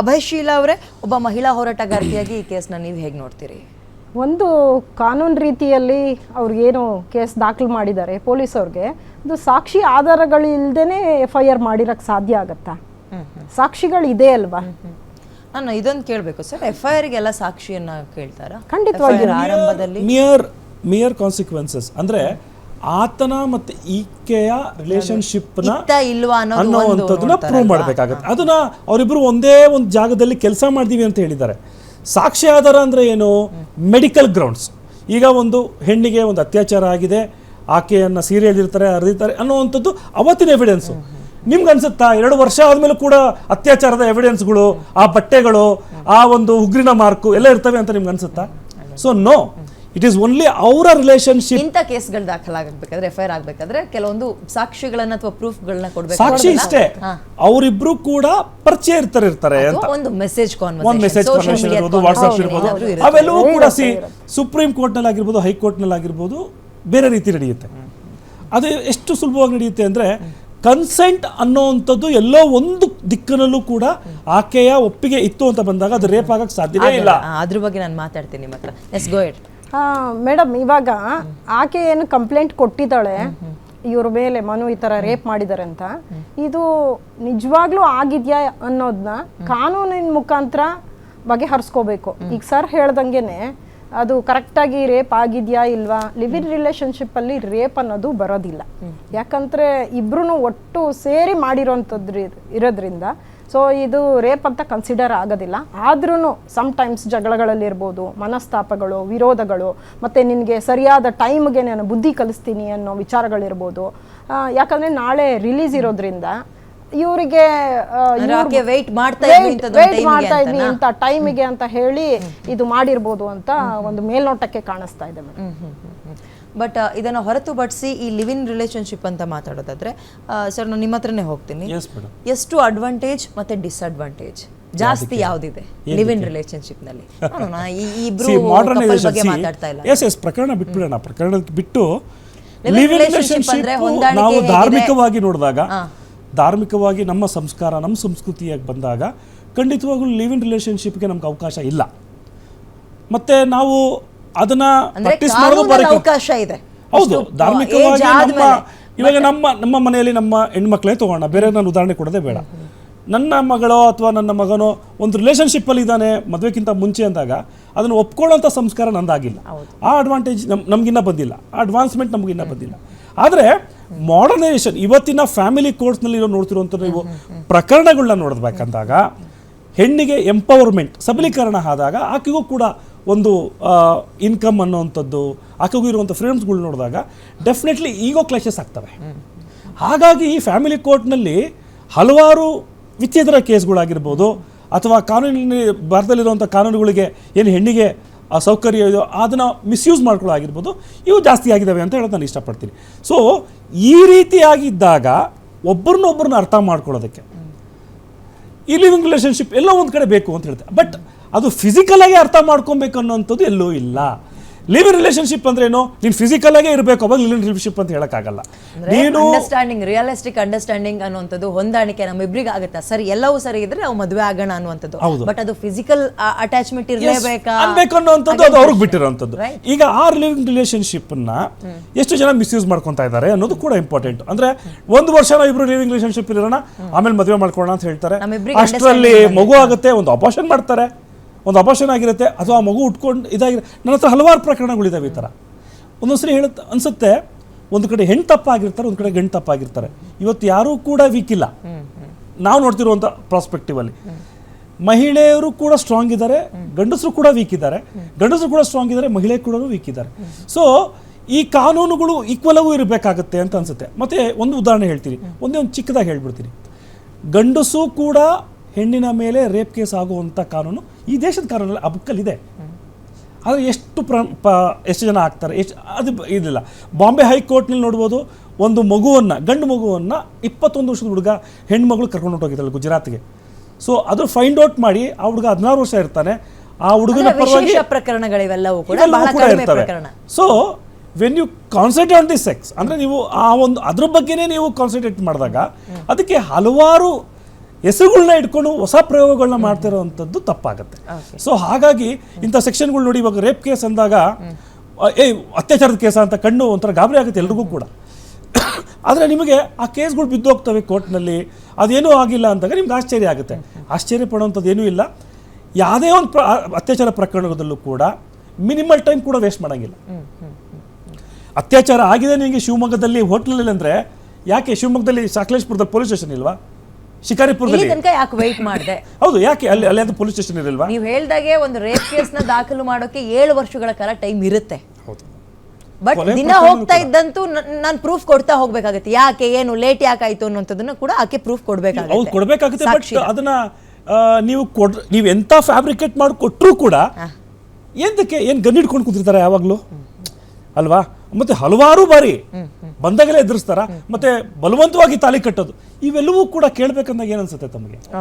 ಅಭಯಶೀಲಾ ಅವರೇ, ಒಬ್ಬ ಮಹಿಳಾ ಹೋರಾಟಗಾರ್ತಿಯಾಗಿ ಈ ಕೇಸ್ನ ನೀವು ಹೇಗೆ ನೋಡ್ತೀರಿ? ಒಂದು ಕಾನೂನು ರೀತಿಯಲ್ಲಿ ಅವ್ರಿಗೇನು ಕೇಸ್ ದಾಖಲು ಮಾಡಿದ್ದಾರೆ ಪೊಲೀಸವ್ರಿಗೆ, ಅದು ಸಾಕ್ಷಿ ಆಧಾರಗಳಿಲ್ದೇ FIR ಮಾಡಿರೋಕ್ಕೆ ಸಾಧ್ಯ ಆಗತ್ತಾ? ಸಾಕ್ಷಿಗಳಿದೆ ಅಲ್ವಾ? ನಾನು ಇದೊಂದು ಕೇಳಬೇಕು ಸರ್, FIRಗೆಲ್ಲ ಸಾಕ್ಷಿಯನ್ನ ಕೇಳ್ತಾರಾ? ಖಂಡಿತವಾಗಿ ಆರಂಭದಲ್ಲಿ ಮಿಯರ್ ಕಾನ್ಸಿಕ್ವೆನ್ಸಸ್ ಅಂದ್ರೆ ಆತನ ಮತ್ತೆ ಈಕೆಯ ರಿಲೇಶನ್ಶಿಪ್ ಇಲ್ವಾ ಅನ್ನೋದನ್ನ ಪ್ರೂವ್ ಮಾಡಬೇಕಾಗತ್ತೆ. ಅದನ್ನ ಅವರಿಬ್ರು ಒಂದೇ ಒಂದು ಜಾಗದಲ್ಲಿ ಕೆಲಸ ಮಾಡ್ತೀವಿ ಅಂತ ಹೇಳಿದ್ದಾರೆ. ಸಾಕ್ಷಿ ಆಧಾರ ಅಂದ್ರೆ ಏನು? Medical grounds. ಈಗ ಒಂದು ಹೆಣ್ಣಿಗೆ ಒಂದು ಅತ್ಯಾಚಾರ ಆಗಿದೆ, ಆಕೆಯನ್ನ ಸೀರೆ ಎಳೆದಿರ್ತಾರೆ, ಅರ್ದಿರ್ತಾರೆ ಅನ್ನೋವಂಥದ್ದು ಅವತ್ತಿನ ಎವಿಡೆನ್ಸು. ನಿಮ್ಗೆ ಅನ್ಸುತ್ತಾ 2 ವರ್ಷ ಆದ್ಮೇಲೆ ಕೂಡ ಅತ್ಯಾಚಾರದ ಎವಿಡೆನ್ಸ್ಗಳು, ಆ ಬಟ್ಟೆಗಳು, ಆ ಒಂದು ಉಗ್ರಿನ ಮಾರ್ಕು ಎಲ್ಲ ಇರ್ತವೆ ಅಂತ ನಿಮ್ಗೆ ಅನ್ಸುತ್ತಾ? So no, it is only ಅವರ ರಿಲೇಶನ್ಶಿಪ್. ಇಂಥ ಕೇಸ್ಗಳು ದಾಖಲಾಗಬೇಕಾದ್ರೆ FIR ಆಗಬೇಕಾದ್ರೆ ಕೆಲವೊಂದು ಸಾಕ್ಷಿಗಳನ್ನ ಅಥವಾ ಪ್ರೂಫ್ಗಳನ್ನ ಕೊಡಬೇಕು. ಸಾಕ್ಷಿ ಇಷ್ಟೇ, ಅವರಿಬ್ರು ಕೂಡ ಪರಿಚಯ ಇರ್ತಾರೆ ಅಂತ ಒಂದು ಮೆಸೇಜ್ ಕಾನ್ವರ್ಸೇಷನ್ ಇರ್ಬೋದು, ವಾಟ್ಸ್ಆಪ್ ಇರ್ಬೋದು, ಅವೆಲ್ಲವೂ ಕೂಡ ಸುಪ್ರೀಂ ಕೋರ್ಟ್ ನಲ್ಲಿ ಆಗಿರ್ಬೋದು, ಹೈಕೋರ್ಟ್ ನಲ್ಲಿ ಆಗಿರ್ಬೋದು, ಬೇರೆ ರೀತಿ ನಡೆಯುತ್ತೆ. ಅದು ಎಷ್ಟು ಸುಲಭವಾಗಿ ನಡೆಯುತ್ತೆ ಅಂದ್ರೆ ಕನ್ಸೆಂಟ್ ಅನ್ನೋವಂಥದ್ದು ಎಲ್ಲೋ ಒಂದು ದಿಕ್ಕಿನಲ್ಲೂ ಕೂಡ ಆಕೆಯ ಒಪ್ಪಿಗೆ ಇತ್ತು ಅಂತ ಬಂದಾಗ ಅದು ರೇಪ್ ಆಗಕ್ಕೆ ಸಾಧ್ಯವೇ ಇಲ್ಲ. ಅದ್ರ ಬಗ್ಗೆ ನಾನು ಮಾತಾಡ್ತೀನಿ ನಿಮ್ಮ ಹತ್ರ. ಎಸ್, ಗೋ ಹೆಡ್. ಮೇಡಮ್, ಇವಾಗ ಆಕೆ ಏನು ಕಂಪ್ಲೇಂಟ್ ಕೊಟ್ಟಿದ್ದಾಳೆ ಇವ್ರ ಮೇಲೆ, ಮನು ಈ ಥರ ರೇಪ್ ಮಾಡಿದ್ದಾರೆ ಅಂತ, ಇದು ನಿಜವಾಗ್ಲೂ ಆಗಿದ್ಯಾ ಅನ್ನೋದನ್ನ ಕಾನೂನಿನ ಮುಖಾಂತರ ಬಗೆಹರಿಸ್ಕೋಬೇಕು. ಈಗ ಸರ್ ಹೇಳ್ದಂಗೆನೆ ಅದು ಕರೆಕ್ಟಾಗಿ ರೇಪ್ ಆಗಿದೆಯಾ ಇಲ್ವಾ, ಲಿವ್ ಇನ್ ರಿಲೇಷನ್ಶಿಪ್ಪಲ್ಲಿ ರೇಪ್ ಅನ್ನೋದು ಬರೋದಿಲ್ಲ. ಯಾಕಂದರೆ ಇಬ್ರು ಒಟ್ಟು ಸೇರಿ ಮಾಡಿರೋಂಥದ್ದು ಇರೋದ್ರಿಂದ ಸೊ ಇದು ರೇಪ್ ಅಂತ ಕನ್ಸಿಡರ್ ಆಗೋದಿಲ್ಲ. ಆದ್ರೂ ಸಮ್ಟೈಮ್ಸ್ ಜಗಳಗಳಲ್ಲಿರ್ಬೋದು, ಮನಸ್ತಾಪಗಳು, ವಿರೋಧಗಳು, ಮತ್ತು ನಿನಗೆ ಸರಿಯಾದ ಟೈಮ್ಗೆ ನಾನು ಬುದ್ಧಿ ಕಲಿಸ್ತೀನಿ ಅನ್ನೋ ವಿಚಾರಗಳಿರ್ಬೋದು. ಯಾಕಂದರೆ ನಾಳೆ ರಿಲೀಸ್ ಇರೋದ್ರಿಂದ ಇವರಿಗೆ ವೇಟ್ ಮಾಡ್ತಾ ಇದ್ವಿ ಅಂತ ಟೈಮಿಗೆ ಅಂತ ಹೇಳಿ ಇದು ಮಾಡಿರ್ಬೋದು ಅಂತ ಒಂದು ಮೇಲ್ನೋಟಕ್ಕೆ ಕಾಣಿಸ್ತಾ ಇದೆ ಮೇಡಮ್. ಬಟ್ ಇದನ್ನು ಹೊರತುಪಡಿಸಿ ಈ ಲಿವ್ ಇನ್ ರಿಲೇಶನ್ಶಿಪ್ ಅಂತ ಮಾತಾಡೋದಾದ್ರೆ ಸರ್, ನಾನು ನಿಮ್ಮ ಹತ್ರನೇ ಹೋಗ್ತೀನಿ. ಎಷ್ಟು ಅಡ್ವಾಂಟೇಜ್ ಮತ್ತೆ ಡಿಸ್ಅಡ್ವಾಂಟೇಜ್ ಜಾಸ್ತಿ ಯಾವ್ದಿದೆ ಲಿವ್ ಇನ್ ರಿಲೇಶನ್ಶಿಪ್ ನಲ್ಲಿ? ಮಾತಾಡ್ತಾ ಇಲ್ಲ. ಪ್ರಕರಣ ಬಿಟ್ಬಿಡೋಣ. ಪ್ರಕರಣ ಬಿಟ್ಟು ಲಿವ್ ಇನ್ ರಿಲೇಶನ್ಶಿಪ್ ನಾವು ಧಾರ್ಮಿಕವಾಗಿ ನೋಡಿದಾಗ, ಧಾರ್ಮಿಕವಾಗಿ ನಮ್ಮ ಸಂಸ್ಕಾರ, ನಮ್ಮ ಸಂಸ್ಕೃತಿಯಾಗಿ ಬಂದಾಗ ಖಂಡಿತವಾಗ್ಲೂ ಲಿವ್ ಇನ್ ರಿಲೇಶನ್ಶಿಪ್ಗೆ ನಮ್ಗೆ ಅವಕಾಶ ಇಲ್ಲ. ಮತ್ತೆ ನಾವು ಅದನ್ನ ಪ್ರಾಕ್ಟೀಸ್ ಮಾಡೋದು ಅವಕಾಶ ಇದೆ. ಹೌದು, ಧಾರ್ಮಿಕವಾಗಿ ಇವಾಗ ನಮ್ಮ ಮನೆಯಲ್ಲಿ ನಮ್ಮ ಹೆಣ್ಮಕ್ಳೇ ತಗೋಣ, ಬೇರೆ ನಾನು ಉದಾಹರಣೆ ಕೊಡೋದೇ ಬೇಡ. ನನ್ನ ಮಗಳೋ ಅಥವಾ ನನ್ನ ಮಗನೋ ಒಂದು ರಿಲೇಶನ್ಶಿಪ್ಪಲ್ಲಿ ಇದ್ದಾನೆ ಮದುವೆಗಿಂತ ಮುಂಚೆ ಅಂದಾಗ ಅದನ್ನು ಒಪ್ಕೊಳ್ಳೋಂಥ ಸಂಸ್ಕಾರ ನಂದಾಗಿಲ್ಲ. ಆ ಅಡ್ವಾಂಟೇಜ್ ನಮಗಿನ್ನ ಬಂದಿಲ್ಲ, ಆ ಅಡ್ವಾನ್ಸ್ಮೆಂಟ್ ನಮಗಿನ್ನ ಬಂದಿಲ್ಲ. ಆದರೆ ಮಾಡರ್ನೈಸೇಷನ್ ಇವತ್ತಿನ ಫ್ಯಾಮಿಲಿ ಕೋರ್ಟ್ಸ್ನಲ್ಲಿ ನೋಡ್ತಿರುವಂಥ ನೀವು ಪ್ರಕರಣಗಳನ್ನ ನೋಡಬೇಕಂದಾಗ ಹೆಣ್ಣಿಗೆ ಎಂಪವರ್ಮೆಂಟ್, ಸಬಲೀಕರಣ ಆದಾಗ ಆಕೆಗೂ ಕೂಡ ಒಂದು ಇನ್ಕಮ್ ಅನ್ನೋವಂಥದ್ದು, ಆಕೆಗೂ ಇರುವಂಥ ಫ್ರೀಡಮ್ಸ್ಗಳು ನೋಡಿದಾಗ ಡೆಫಿನೆಟ್ಲಿ ಈಗೋ ಕ್ಲಾಶಸ್ ಆಗ್ತವೆ. ಹಾಗಾಗಿ ಈ ಫ್ಯಾಮಿಲಿ ಕೋರ್ಟ್ನಲ್ಲಿ ಹಲವಾರು ವಿಚ್ಛೇದನ ಕೇಸ್ಗಳಾಗಿರ್ಬೋದು, ಅಥವಾ ಕಾನೂನಿನ ಭಾರತದಲ್ಲಿರುವಂಥ ಕಾನೂನುಗಳಿಗೆ ಏನು ಹೆಣ್ಣಿಗೆ ಸೌಕರ್ಯ ಇದೋ ಅದನ್ನು ಮಿಸ್ಯೂಸ್ ಮಾಡ್ಕೊಳ್ಳೋಗಿರ್ಬೋದು, ಇವು ಜಾಸ್ತಿ ಆಗಿದ್ದಾವೆ ಅಂತ ಹೇಳೋದು ನಾನು ಇಷ್ಟಪಡ್ತೀನಿ. ಸೊ ಈ ರೀತಿಯಾಗಿದ್ದಾಗ ಒಬ್ಬರನ್ನೊಬ್ಬರನ್ನ ಅರ್ಥ ಮಾಡ್ಕೊಳ್ಳೋದಕ್ಕೆ ಈ ಲಿವಿಂಗ್ ರಿಲೇಶನ್ಶಿಪ್ ಎಲ್ಲೋ ಒಂದು ಕಡೆ ಬೇಕು ಅಂತ ಹೇಳ್ತಾರೆ. ಬಟ್ ಅದು ಫಿಸಿಕಲ್ ಆಗಿ ಅರ್ಥ ಮಾಡ್ಕೊಬೇಕು ಅನ್ನೋಂಥದ್ದು ಎಲ್ಲೂ ಇಲ್ಲ. ಲಿವ್ ಇನ್ ರಿಲೇಶನ್ಶಿಪ್ ಅಂದ್ರೆ ಏನು? ನೀನು ಫಿಸಿಕಲ್ ಆಗೇ ಇರಬೇಕು, ಅವಾಗ ಲಿವ್ ಇನ್ ರಿಲೇಶನ್ಶಿಪ್ ಅಂತ ಹೇಳಕ್ಕಾಗಲ್ಲ. ನೀನು ಅಂಡರ್ಸ್ಟ್ಯಾಂಡಿಂಗ್, ರಿಯಲಿಸ್ಟಿಕ್ ಅಂಡರ್ಸ್ಟ್ಯಾಂಡಿಂಗ್ ಅನ್ನುವಂಥದ್ದು, ಹೊಂದಾಣಿಕೆ ನಮ್ಮಿಬ್ಬರಿಗೆ ಆಗುತ್ತಾ, ಸರಿ ಎಲ್ಲವೂ ಸರಿ ಇದ್ರೆ ನಾವು ಮದುವೆ ಆಗೋಣ ಅನ್ನುವಂಥದ್ದು. ಬಟ್ ಅದು ಫಿಸಿಕಲ್ ಅಟ್ಯಾಚ್ಮೆಂಟ್ ಇರಲೇಬೇಕಾ ಅನ್ನೋಂಥದ್ದು ಅದು ಅವ್ರಿಗೆ ಬಿಟ್ಟಿರೋಂಥದ್ದು. ಈಗ ಆ ಲಿವ್ ಇನ್ ರಿಲೇಶನ್ಶಿಪ್ ನ ಎಷ್ಟು ಜನ ಮಿಸ್ಯೂಸ್ ಮಾಡ್ಕೊತಾ ಇದ್ದಾರೆ ಅನ್ನೋದು ಕೂಡ ಇಂಪಾರ್ಟೆಂಟ್. ಅಂದ್ರೆ 1 ವರ್ಷ ನಾವು ಇಬ್ರು ಲಿವಿಂಗ್ ರಿಲೇಶನ್ಶಿಪ್ ಇರೋಣ, ಆಮೇಲೆ ಮದುವೆ ಮಾಡ್ಕೊಳ್ಳೋಣ ಅಂತ ಹೇಳ್ತಾರೆ. ಅಷ್ಟರಲ್ಲಿ ಮಗು ಆಗುತ್ತೆ, ಒಂದು ಆಪರೇಷನ್ ಮಾಡ್ತಾರೆ, ಒಂದು ಆಪರೇಷನ್ ಆಗಿರುತ್ತೆ, ಅಥವಾ ಮಗು ಉಟ್ಕೊಂಡು ಇದಾಗಿರೋ. ನನ್ನ ಹತ್ರ ಹಲವಾರು ಪ್ರಕರಣಗಳಿದ್ದಾವೆ ಈ ಥರ. ಒಂದೊಂದ್ಸರಿ ಅನಿಸುತ್ತೆ, ಒಂದು ಕಡೆ ಹೆಣ್ಣು ತಪ್ಪಾಗಿರ್ತಾರೆ, ಒಂದು ಕಡೆ ಗಂಡು ತಪ್ಪಾಗಿರ್ತಾರೆ. ಇವತ್ತು ಯಾರೂ ಕೂಡ ವೀಕ್ ಇಲ್ಲ ನಾವು ನೋಡ್ತಿರುವಂಥ ಪ್ರಾಸ್ಪೆಕ್ಟಿವಲ್ಲಿ. ಮಹಿಳೆಯರು ಕೂಡ ಸ್ಟ್ರಾಂಗ್ ಇದ್ದಾರೆ, ಗಂಡಸರು ಕೂಡ ವೀಕ್ ಇದ್ದಾರೆ, ಗಂಡಸರು ಕೂಡ ಸ್ಟ್ರಾಂಗ್ ಇದ್ದಾರೆ, ಮಹಿಳೆ ಕೂಡ ವೀಕ್ ಇದ್ದಾರೆ. ಸೊ ಈ ಕಾನೂನುಗಳು ಈಕ್ವಲ್ ಆಗೂ ಇರಬೇಕಾಗತ್ತೆ ಅಂತ ಅನಿಸುತ್ತೆ. ಮತ್ತು ಒಂದು ಉದಾಹರಣೆ ಹೇಳ್ತೀನಿ, ಒಂದು ಚಿಕ್ಕದಾಗಿ ಹೇಳ್ಬಿಡ್ತೀನಿ. ಗಂಡಸು ಕೂಡ ಹೆಣ್ಣಿನ ಮೇಲೆ ರೇಪ್ ಕೇಸ್ ಆಗುವಂಥ ಕಾನೂನು ಈ ದೇಶದ ಕಾನೂನಲ್ಲಿ ಆ ಬುಕ್ಕಲ್ಲಿದೆ. ಆದರೆ ಎಷ್ಟು ಜನ ಆಗ್ತಾರೆ, ಅದು ಇದಿಲ್ಲ. ಬಾಂಬೆ ಹೈಕೋರ್ಟ್ನಲ್ಲಿ ನೋಡ್ಬೋದು, ಒಂದು ಮಗುವನ್ನು, ಗಂಡು ಮಗುವನ್ನು 21 ವರ್ಷದ ಹುಡುಗ ಹೆಣ್ಮಗಳು ಕರ್ಕೊಂಡು ಹೋಗಿದ್ದಾಳೆ ಗುಜರಾತ್ಗೆ. ಸೊ ಅದು ಫೈಂಡ್ ಔಟ್ ಮಾಡಿ ಆ ಹುಡುಗ 16 ವರ್ಷ ಇರ್ತಾನೆ. ಆ ಹುಡುಗನ ಪರವಾಗಿ ಪ್ರಕರಣಗಳಿವೆಲ್ಲವೂ ಕೂಡ ಇರ್ತವೆ. So when you concentrate on the sex, ಅಂದರೆ ನೀವು ಆ ಒಂದು ಅದ್ರ ಬಗ್ಗೆನೇ ನೀವು ಕಾನ್ಸಂಟ್ರೇಟ್ ಮಾಡಿದಾಗ ಅದಕ್ಕೆ ಹಲವಾರು ಹೆಸರುಗಳನ್ನ ಇಟ್ಕೊಂಡು ಹೊಸ ಪ್ರಯೋಗಗಳನ್ನ ಮಾಡ್ತಿರೋವಂಥದ್ದು ತಪ್ಪಾಗುತ್ತೆ. ಸೊ ಹಾಗಾಗಿ ಇಂಥ ಸೆಕ್ಷನ್ಗಳು ನೋಡಿ, ಇವಾಗ ರೇಪ್ ಕೇಸ್ ಅಂದಾಗ ಅತ್ಯಾಚಾರದ ಕೇಸ ಅಂತ ಕಣ್ಣು ಒಂಥರ ಗಾಬರಿ ಆಗುತ್ತೆ ಎಲ್ರಿಗೂ ಕೂಡ. ಆದರೆ ನಿಮಗೆ ಆ ಕೇಸ್ಗಳು ಬಿದ್ದೋಗ್ತವೆ ಕೋರ್ಟ್ನಲ್ಲಿ, ಅದೇನೂ ಆಗಿಲ್ಲ ಅಂದಾಗ ನಿಮ್ಗೆ ಆಶ್ಚರ್ಯ ಆಗುತ್ತೆ. ಆಶ್ಚರ್ಯ ಪಡುವಂಥದ್ದು ಏನೂ ಇಲ್ಲ. ಯಾವುದೇ ಒಂದು ಅತ್ಯಾಚಾರ ಪ್ರಕರಣದಲ್ಲೂ ಕೂಡ ಮಿನಿಮಲ್ ಟೈಮ್ ಕೂಡ ವೇಸ್ಟ್ ಮಾಡೋಂಗಿಲ್ಲ. ಅತ್ಯಾಚಾರ ಆಗಿದೆ ನಿಮಗೆ ಶಿವಮೊಗ್ಗದಲ್ಲಿ ಹೋಟ್ಲಲ್ಲಿ ಅಂದರೆ, ಯಾಕೆ ಶಿವಮೊಗ್ಗದಲ್ಲಿ ಸಕಲೇಶ್ಪುರದಲ್ಲಿ ಪೊಲೀಸ್ ಸ್ಟೇಷನ್ ಇಲ್ವಾ? ಶಿಕಾರಿಪುರದಲ್ಲಿ ತನಕ ಯಾಕೆ ವೆಯ್ಟ್ ಮಾಡಿದೆ? ಹೌದು, ಯಾಕೆ ಅಲ್ಲಿ ಅಂತ ಪೊಲೀಸ್ ಸ್ಟೇಷನ್ ಇರಲ್ವಾ? ನೀವು ಹೇಳ್ದಾಗೆ ಒಂದು ರೇಪ್ ಕೇಸ್ನ ದಾಖಲು ಮಾಡೋಕೆ 7 ವರ್ಷಗಳ ಕಾಲ ಟೈಮ್ ಇರುತ್ತೆ. ಬಟ್ ದಿನ ಹೋಗ್ತಾ ಇದ್ದಂತೂ ನಾನು ಪ್ರೂಫ್ ಕೊಡ್ತಾ ಹೋಗ್ಬೇಕಾಗುತ್ತೆ. ಯಾಕೆ, ಏನು ಲೇಟ್ ಯಾಕಾಯ್ತು ಅನ್ನೋಂಥದ್ದನ್ನ ಕೂಡ ಆಕೆ ಪ್ರೂಫ್ ಕೊಡ್ಬೇಕಾಗುತ್ತೆ. ಬಟ್ ಅದನ್ನ ನೀವು ಎಂತ ಫ್ಯಾಬ್ರಿಕೇಟ್ ಮಾಡಿ ಕೊಟ್ಟರು ಕೂಡ ಎಂತಕ್ಕೆ ಏನು ಗನ್ ಇಟ್ಕೊಂಡು ಕೂತಿರ್ತಾರೆ ಯಾವಾಗಲೂ ಅಲ್ವಾ? ಮತ್ತೆ ಹಲವಾರು ಬಾರಿ ಬಂದಾಗಲೇ ಎದುರಿಸ್ತಾರ, ಮತ್ತೆ ಬಲವಂತವಾಗಿ ತಾಳಿ ಕಟ್ಟೋದು, ಇವೆಲ್ಲವೂ ಕೂಡ ಕೇಳಬೇಕಂದಾಗ ಏನನ್ಸುತ್ತೆ ತಮಗೆ?